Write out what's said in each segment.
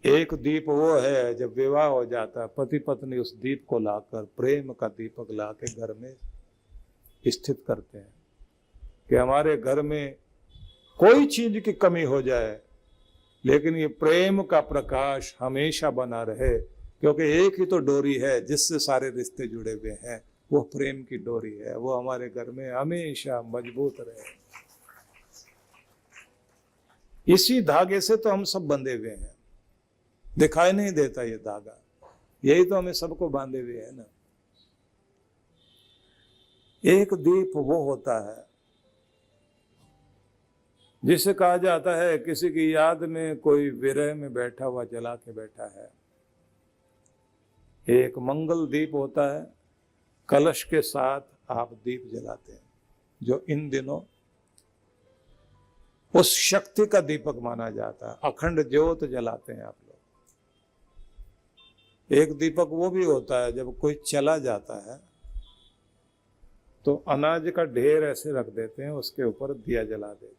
एक दीप वो है, जब विवाह हो जाता है पति पत्नी उस दीप को लाकर, प्रेम का दीपक लाके घर में स्थित करते हैं कि हमारे घर में कोई चीज की कमी हो जाए लेकिन ये प्रेम का प्रकाश हमेशा बना रहे, क्योंकि एक ही तो डोरी है जिससे सारे रिश्ते जुड़े हुए हैं, वो प्रेम की डोरी है। वो हमारे घर में हमेशा मजबूत रहे। इसी धागे से तो हम सब बंधे हुए हैं, दिखाई नहीं देता ये धागा, यही तो हमें सबको बांधे हुए है ना। एक दीप वो होता है जिसे कहा जाता है किसी की याद में कोई विरह में बैठा हुआ जला के बैठा है। एक मंगल दीप होता है, कलश के साथ आप दीप जलाते हैं, जो इन दिनों उस शक्ति का दीपक माना जाता है। अखंड ज्योत जलाते हैं आप लोग। एक दीपक वो भी होता है जब कोई चला जाता है तो अनाज का ढेर ऐसे रख देते हैं, उसके ऊपर दिया जला देते हैं।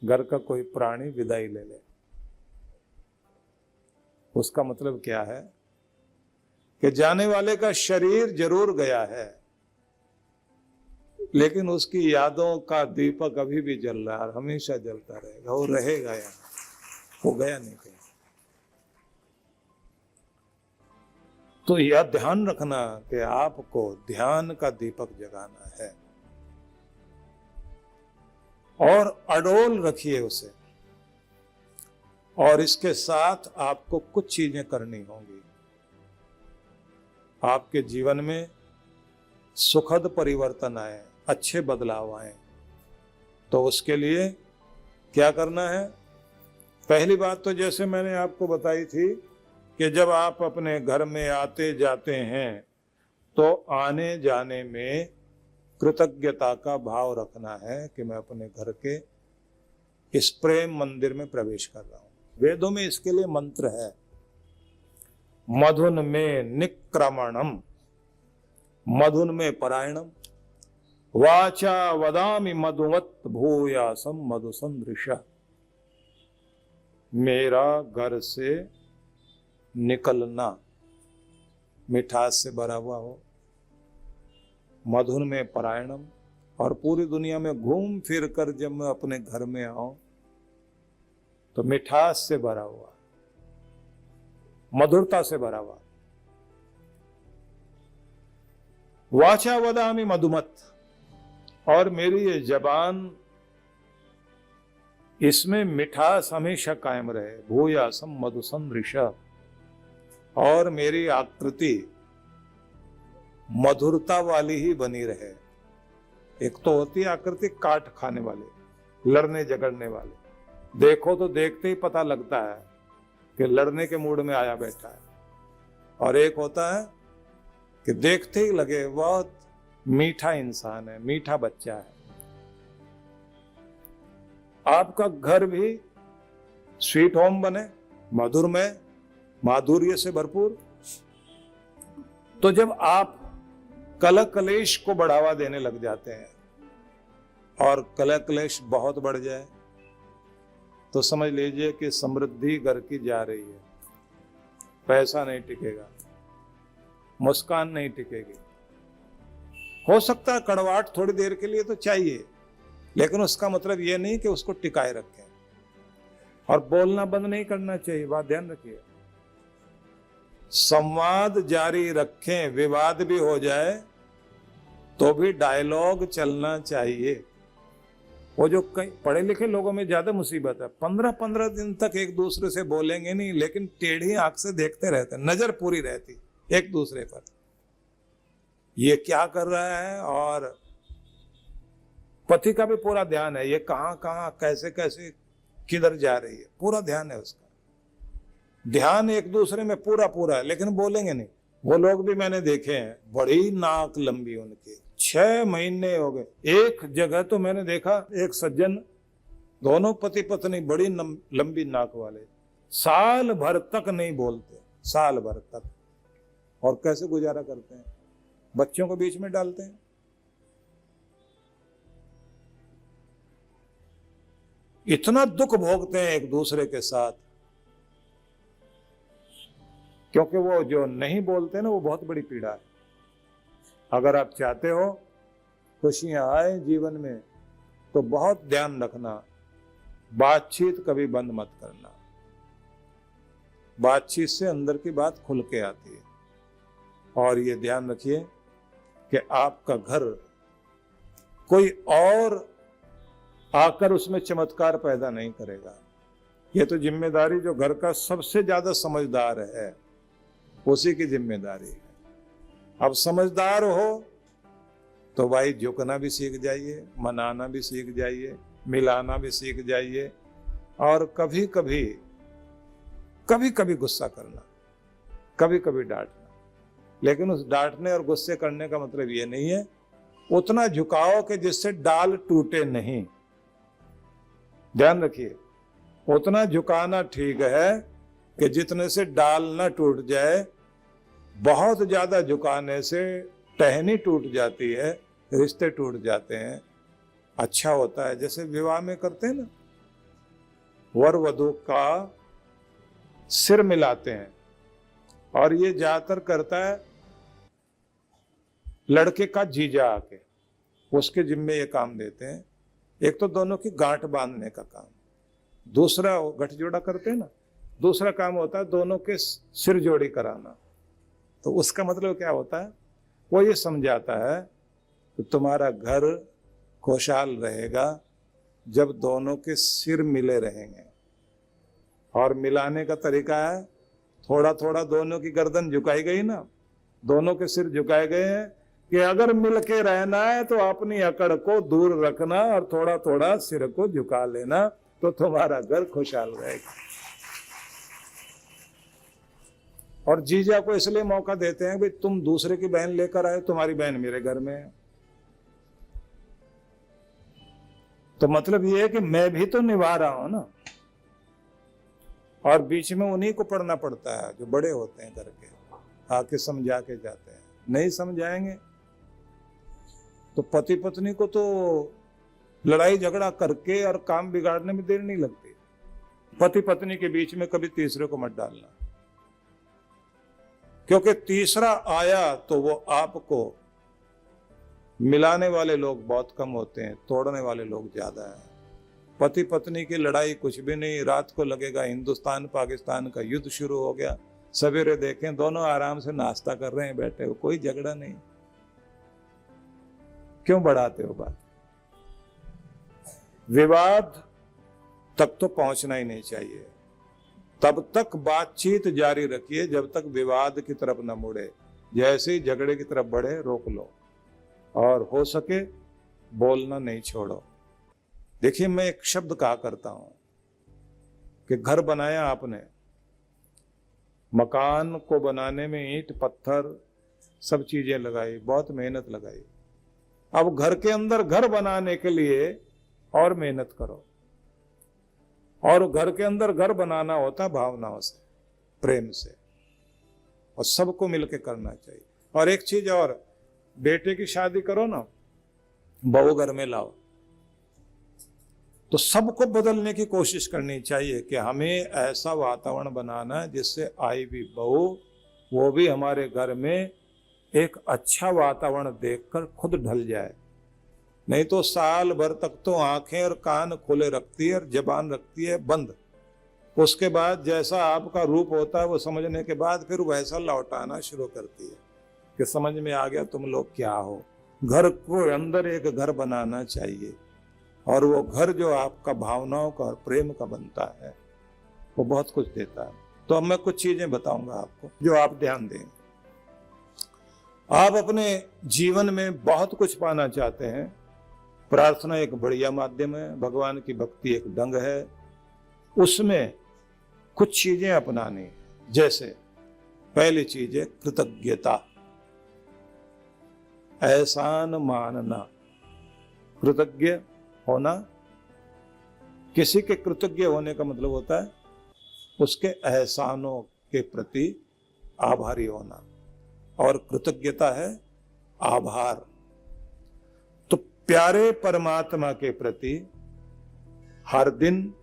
घर का कोई प्राणी विदाई ले ले, उसका मतलब क्या है कि जाने वाले का शरीर जरूर गया है लेकिन उसकी यादों का दीपक अभी भी जल रहा है, हमेशा जलता रहेगा, वो रहेगा यहाँ, वो गया नहीं कहीं। तो यह ध्यान रखना कि आपको ध्यान का दीपक जगाना है और अडोल रखिए उसे। और इसके साथ आपको कुछ चीजें करनी होंगी। आपके जीवन में सुखद परिवर्तन आए, अच्छे बदलाव आए, तो उसके लिए क्या करना है? पहली बात तो जैसे मैंने आपको बताई थी कि जब आप अपने घर में आते जाते हैं तो आने जाने में कृतज्ञता का भाव रखना है कि मैं अपने घर के इस प्रेम मंदिर में प्रवेश कर रहा हूं। वेदों में इसके लिए मंत्र है, मधुन में निक्रमणम, मधुन में परायणम, वाचा वदामि मधुवत भूयासम मधुसंदृश। मेरा घर से निकलना मिठास से भरा हुआ हो, मधुन में परायणम, और पूरी दुनिया में घूम फिर कर जब मैं अपने घर में आऊं तो मिठास से भरा हुआ, मधुरता से भरा हुआ। वाचा वदामि मधुमत, और मेरी ये जबान, इसमें मिठास हमेशा कायम रहे। भूयासम मधुसंदृश, और मेरी आकृति मधुरता वाली ही बनी रहे। एक तो होती है आकृति काट खाने वाली, लड़ने झगड़ने वाली, देखो तो देखते ही पता लगता है कि लड़ने के मूड में आया बैठा है। और एक होता है कि देखते ही लगे बहुत मीठा इंसान है, मीठा बच्चा है। आपका घर भी स्वीट होम बने, मधुर में, माधुर्य से भरपूर। तो जब आप कलह कलेश को बढ़ावा देने लग जाते हैं और कलह कलेश बहुत बढ़ जाए तो समझ लीजिए कि समृद्धि घर की जा रही है। पैसा नहीं टिकेगा, मुस्कान नहीं टिकेगी। हो सकता है कड़वाहट थोड़ी देर के लिए तो चाहिए, लेकिन उसका मतलब यह नहीं कि उसको टिकाए रखें। और बोलना बंद नहीं करना चाहिए, बात ध्यान रखिए। संवाद जारी रखें, विवाद भी हो जाए तो भी डायलॉग चलना चाहिए। वो जो कई पढ़े लिखे लोगों में ज्यादा मुसीबत है, 15-15 दिन तक एक दूसरे से बोलेंगे नहीं, लेकिन टेढ़ी आंख से देखते रहते, नजर पूरी रहती एक दूसरे पर, ये क्या कर रहा है। और पति का भी पूरा ध्यान है, ये कहां कहां कैसे कैसे किधर जा रही है, पूरा ध्यान है उसका। ध्यान एक दूसरे में पूरा पूरा है, लेकिन बोलेंगे नहीं। वो लोग भी मैंने देखे हैं, बड़ी नाक लंबी उनकी, 6 महीने हो गए। एक जगह तो मैंने देखा, एक सज्जन, दोनों पति पत्नी, बड़ी लंबी नाक वाले, साल भर तक नहीं बोलते, साल भर तक। और कैसे गुजारा करते हैं? बच्चों को बीच में डालते हैं। इतना दुख भोगते हैं एक दूसरे के साथ क्योंकि वो जो नहीं बोलते ना, वो बहुत बड़ी पीड़ा है। अगर आप चाहते हो खुशियां आए जीवन में, तो बहुत ध्यान रखना, बातचीत कभी बंद मत करना। बातचीत से अंदर की बात खुल के आती है। और ये ध्यान रखिए कि आपका घर कोई और आकर उसमें चमत्कार पैदा नहीं करेगा। ये तो जिम्मेदारी जो घर का सबसे ज्यादा समझदार है, उसी की जिम्मेदारी है। अब समझदार हो तो भाई झुकना भी सीख जाइए, मनाना भी सीख जाइए, मिलाना भी सीख जाइए, और कभी कभी गुस्सा करना, कभी कभी डांटना। लेकिन उस डांटने और गुस्से करने का मतलब ये नहीं है उतना झुकाओ कि जिससे डाल टूटे नहीं। ध्यान रखिए, उतना झुकाना ठीक है कि जितने से डाल ना टूट जाए। बहुत ज्यादा झुकाने से टहनी टूट जाती है, रिश्ते टूट जाते हैं। अच्छा होता है जैसे विवाह में करते हैं ना, वर वधू का सिर मिलाते हैं, और ये ज्यादातर करता है लड़के का जीजा आके, उसके जिम्मे ये काम देते हैं। एक तो दोनों की गांठ बांधने का काम, दूसरा गठजोड़ा करते हैं ना, दूसरा काम होता है दोनों के सिर जोड़ी कराना। तो उसका मतलब क्या होता है, वो ये समझाता है कि तुम्हारा घर खुशहाल रहेगा जब दोनों के सिर मिले रहेंगे। और मिलाने का तरीका है, थोड़ा थोड़ा दोनों की गर्दन झुकाई गई ना, दोनों के सिर झुकाए गए हैं कि अगर मिलके रहना है तो अपनी अकड़ को दूर रखना और थोड़ा थोड़ा सिर को झुका लेना, तो तुम्हारा घर खुशहाल रहेगा। और जीजा को इसलिए मौका देते हैं कि तुम दूसरे की बहन लेकर आए, तुम्हारी बहन मेरे घर में है। तो मतलब ये है कि मैं भी तो निभा रहा हूं ना। और बीच में उन्हीं को पढ़ना पड़ता है जो बड़े होते हैं घर के, आके समझा के जाते हैं। नहीं समझाएंगे तो पति पत्नी को तो लड़ाई झगड़ा करके और काम बिगाड़ने में देर नहीं लगती। पति पत्नी के बीच में कभी तीसरे को मत डालना, क्योंकि तीसरा आया तो वो आपको मिलाने वाले लोग बहुत कम होते हैं, तोड़ने वाले लोग ज्यादा हैं। पति पत्नी की लड़ाई कुछ भी नहीं, रात को लगेगा हिंदुस्तान पाकिस्तान का युद्ध शुरू हो गया, सवेरे देखें दोनों आराम से नाश्ता कर रहे हैं बैठे हो, कोई झगड़ा नहीं। क्यों बढ़ाते हो बात? विवाद तक तो पहुंचना ही नहीं चाहिए। तब तक बातचीत जारी रखिए जब तक विवाद की तरफ न मुड़े। जैसे ही झगड़े की तरफ बढ़े रोक लो, और हो सके बोलना नहीं छोड़ो। देखिए, मैं एक शब्द कहा करता हूं कि घर बनाया आपने, मकान को बनाने में ईंट पत्थर सब चीजें लगाई, बहुत मेहनत लगाई। अब घर के अंदर घर बनाने के लिए और मेहनत करो। और घर के अंदर घर बनाना होता भावनाओं से, प्रेम से, और सबको मिलकर करना चाहिए। और एक चीज और, बेटे की शादी करो ना, बहू घर में लाओ, तो सबको बदलने की कोशिश करनी चाहिए कि हमें ऐसा वातावरण बनाना है जिससे आई भी बहू, वो भी हमारे घर में एक अच्छा वातावरण देखकर खुद ढल जाए। नहीं तो साल भर तक तो आंखें और कान खुले रखती है और जबान रखती है बंद। उसके बाद जैसा आपका रूप होता है वो समझने के बाद फिर वैसा लौटाना शुरू करती है कि समझ में आ गया तुम लोग क्या हो। घर को अंदर एक घर बनाना चाहिए, और वो घर जो आपका भावनाओं का और प्रेम का बनता है वो बहुत कुछ देता है। तो अब मैं कुछ चीजें बताऊंगा आपको जो आप ध्यान दें। आप अपने जीवन में बहुत कुछ पाना चाहते हैं, प्रार्थना एक बढ़िया माध्यम है, भगवान की भक्ति एक ढंग है, उसमें कुछ चीजें अपनानी। जैसे पहली चीज है कृतज्ञता, एहसान मानना, कृतज्ञ होना। किसी के कृतज्ञ होने का मतलब होता है उसके एहसानों के प्रति आभारी होना, और कृतज्ञता है आभार। तो प्यारे परमात्मा के प्रति हर दिन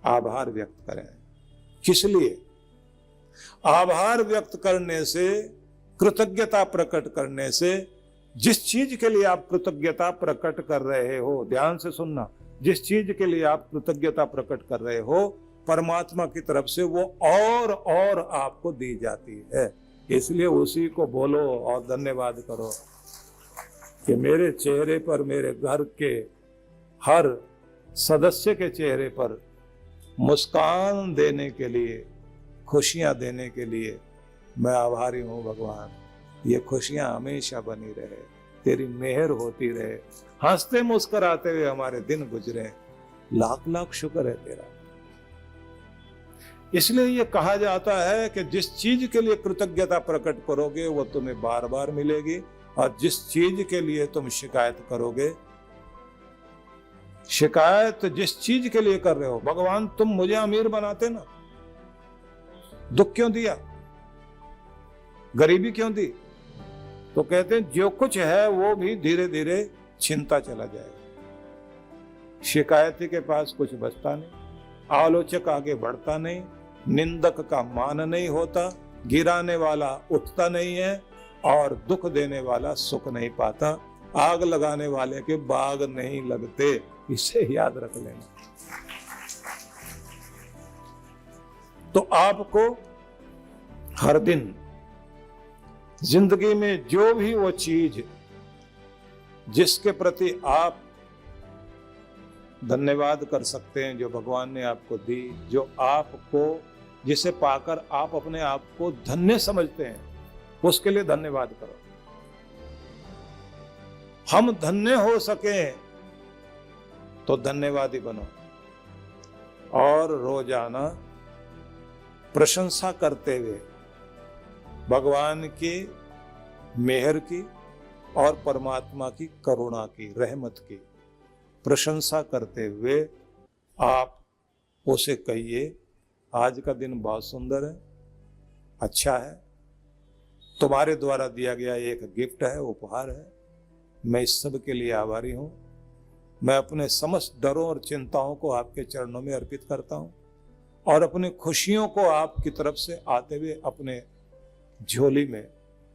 आभार व्यक्त करें। किस लिए? आभार व्यक्त करने से, कृतज्ञता प्रकट करने से, जिस चीज के लिए आप कृतज्ञता प्रकट कर रहे हो, ध्यान से सुनना, जिस चीज के लिए आप कृतज्ञता प्रकट कर रहे हो, परमात्मा की तरफ से वो और आपको दी जाती है। इसलिए उसी को बोलो और धन्यवाद करो कि मेरे चेहरे पर, मेरे घर के हर सदस्य के चेहरे पर मुस्कान देने के लिए, खुशियां देने के लिए मैं आभारी हूं भगवान। ये खुशियां हमेशा बनी रहे, तेरी मेहर होती रहे, हंसते मुस्कुराते हुए हमारे दिन गुजरे। लाख लाख शुक्र है तेरा। इसलिए ये कहा जाता है कि जिस चीज के लिए कृतज्ञता प्रकट करोगे वो तुम्हें बार बार मिलेगी, और जिस चीज के लिए तुम शिकायत करोगे, शिकायत जिस चीज के लिए कर रहे हो, भगवान तुम मुझे अमीर बनाते ना, दुख क्यों दिया, गरीबी क्यों दी? तो कहते हैं जो कुछ है वो भी धीरे धीरे छिनता चला जाएगा। शिकायती के पास कुछ बचता नहीं, आलोचक आगे बढ़ता नहीं, निंदक का मान नहीं होता, गिराने वाला उठता नहीं है, और दुख देने वाला सुख नहीं पाता, आग लगाने वाले के बाग नहीं लगते। इसे याद रख लेना। तो आपको हर दिन जिंदगी में जो भी वो चीज जिसके प्रति आप धन्यवाद कर सकते हैं, जो भगवान ने आपको दी, जो आपको, जिसे पाकर आप अपने आप को धन्य समझते हैं, उसके लिए धन्यवाद करो। हम धन्य हो सके तो धन्यवादी बनो, और रोजाना प्रशंसा करते हुए भगवान की मेहर की और परमात्मा की करुणा की, रहमत की प्रशंसा करते हुए आप उसे कहिए, आज का दिन बहुत सुंदर है, अच्छा है, तुम्हारे द्वारा दिया गया एक गिफ्ट है, उपहार है, मैं इस सब के लिए आभारी हूं। मैं अपने समस्त डरों और चिंताओं को आपके चरणों में अर्पित करता हूं, और अपनी खुशियों को आपकी तरफ से आते हुए अपने झोली में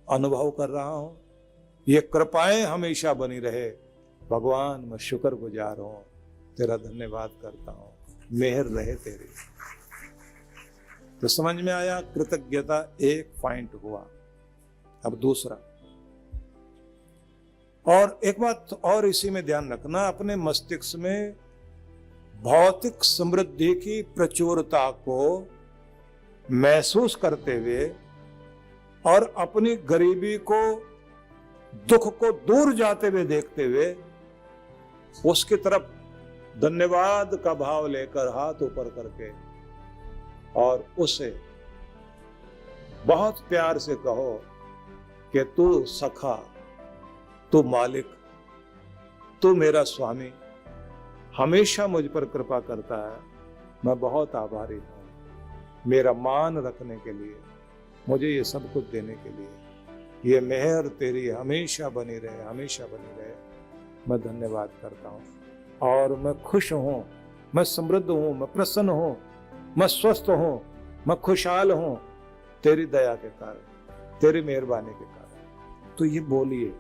अनुभव कर रहा हूं। ये कृपाएं हमेशा बनी रहे भगवान, मैं शुक्रगुजार हूं, तेरा धन्यवाद करता हूं, मेहर रहे तेरी। तो समझ में आया, कृतज्ञता एक पॉइंट हुआ। अब दूसरा, और एक बात और इसी में ध्यान रखना, अपने मस्तिष्क में भौतिक समृद्धि की प्रचुरता को महसूस करते हुए और अपनी गरीबी को, दुख को दूर जाते हुए देखते हुए उसकी तरफ धन्यवाद का भाव लेकर हाथ ऊपर करके और उसे बहुत प्यार से कहो कि तू सखा, तू मालिक, तू मेरा स्वामी, हमेशा मुझ पर कृपा करता है, मैं बहुत आभारी हूं। मेरा मान रखने के लिए, मुझे ये सब कुछ देने के लिए, ये मेहर तेरी हमेशा बनी रहे, हमेशा बनी रहे, मैं धन्यवाद करता हूं। और मैं खुश हूं, मैं समृद्ध हूं, मैं प्रसन्न हूं, मैं स्वस्थ हूं, मैं खुशहाल हूं, तेरी दया के कारण, तेरी मेहरबानी के कारण। तो ये बोलिए,